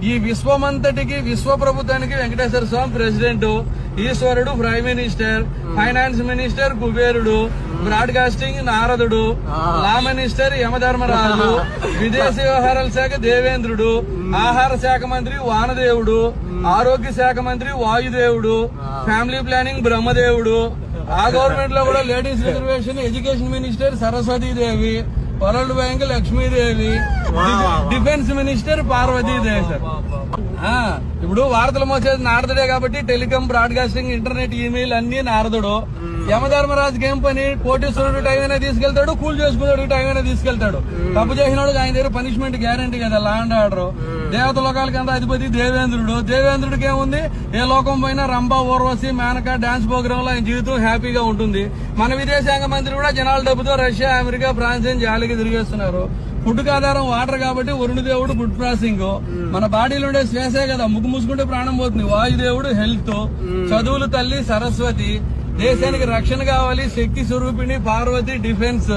ఈ విశ్వమంతటికి విశ్వ ప్రభుత్వానికి వెంకటేశ్వర స్వామి ప్రెసిడెంట్, ఈశ్వరుడు ప్రైమ్ మినిస్టర్, ఫైనాన్స్ మినిస్టర్ కుబేరుడు, బ్రాడ్కాస్టింగ్ నారదుడు, లా మినిస్టర్ యమధర్మరాజు, విదేశీ వ్యవహారాల శాఖ దేవేంద్రుడు, ఆహార శాఖ మంత్రి వానదేవుడు, ఆరోగ్య శాఖ మంత్రి వాయుదేవుడు, ఫ్యామిలీ ప్లానింగ్ బ్రహ్మదేవుడు, ఆ గవర్నమెంట్ లో కూడా ladies reservation education minister Saraswatidevi, world bank Lakshmidevi, defence minister Parvatidevi. Sir ఇప్పుడు వార్తలు మోసేది నారదుడే కాబట్టి టెలికాం, బ్రాడ్కాస్టింగ్, ఇంటర్నెట్, ఈమెయిల్ అన్ని నారదుడు. యమధర్మరాజుకి ఏం పని? కోటేశ్వరుడు టైం అయినా తీసుకెళ్తాడు, కూల్ చేసుకున్నాడు టైం అయినా తీసుకెళ్తాడు. తప్పు చేసినాడు ఆయన దగ్గర పనిష్మెంట్ గ్యారంటీ కదా, లా అండ్ ఆర్డర్. దేవత లోకాలకి అంతా అధిపతి దేవేంద్రుడు. దేవేంద్రుడికి ఏముంది? ఏ లోకం పోయినా రంభ, ఊర్వశి, మేనక డాన్స్ ప్రోగ్రామ్ లో ఆయన జీవితం హ్యాపీగా ఉంటుంది. మన విదేశాంగ మంత్రి కూడా జనాల డబ్బుతో రష్యా, అమెరికా, ఫ్రాన్స్ జాలికి తిరిగేస్తున్నారు. ఫుడ్ ఆధారం వాటర్ కాబట్టి వరుణదేవుడు ఫుడ్ ప్రాసెసింగ్. మన బాడీలో ఉండే శ్వాసే కదా, ముక్కు మూసుకుంటే ప్రాణం పోతుంది. వాయుదేవుడు హెల్త్, చదువులు తల్లి సరస్వతి, దేశానికి రక్షణ కావాలి శక్తి స్వరూపిణి పార్వతి డిఫెన్స్.